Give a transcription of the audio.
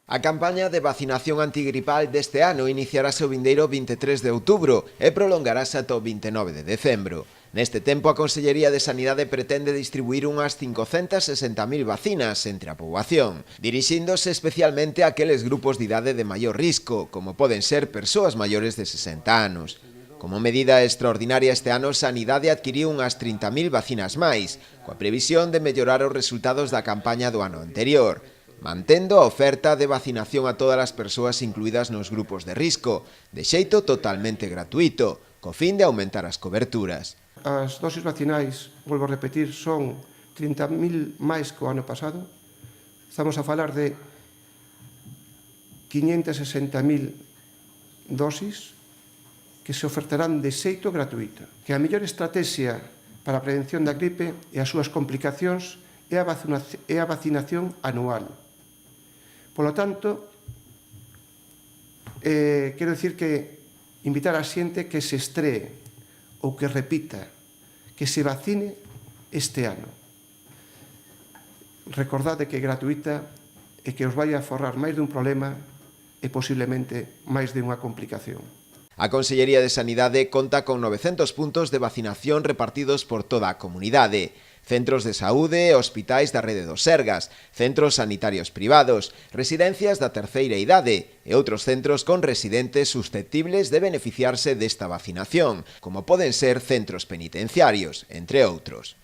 A campaña de vacinación antigripal deste ano iniciarase o vindeiro 23 de outubro e prolongarase ata o 29 de decembro. Neste tempo, a Consellería de Sanidade pretende distribuir unhas 560.000 vacinas entre a poboación, dirixíndose especialmente a aqueles grupos de idade de maior risco, como poden ser persoas maiores de 60 anos. Como medida extraordinaria este ano, Sanidade adquiriu unhas 30.000 vacinas máis, coa previsión de mellorar os resultados da campaña do ano anterior, mantendo a oferta de vacinación a todas as persoas incluídas nos grupos de risco, de xeito totalmente gratuito, co fin de aumentar as coberturas. As dosis vacinais, volvo a repetir, son 30.000 máis que o ano pasado. Estamos a falar de 560.000 dosis que se ofertarán de xeito gratuito. Que a mellor estrategia para a prevención da gripe e as súas complicacións é a vacinación anual. Polo tanto, quero dicir que invitar a xente que se estree ou que repita, que se vacine este ano. Recordade que é gratuita e que os vai a forrar máis dun problema e posiblemente máis de unha complicación. A Consellería de Sanidade conta con 900 puntos de vacinación repartidos por toda a comunidade. Centros de saúde, hospitais da rede dos Sergas, centros sanitarios privados, residencias da terceira idade e outros centros con residentes susceptibles de beneficiarse desta vacinación, como poden ser centros penitenciarios, entre outros.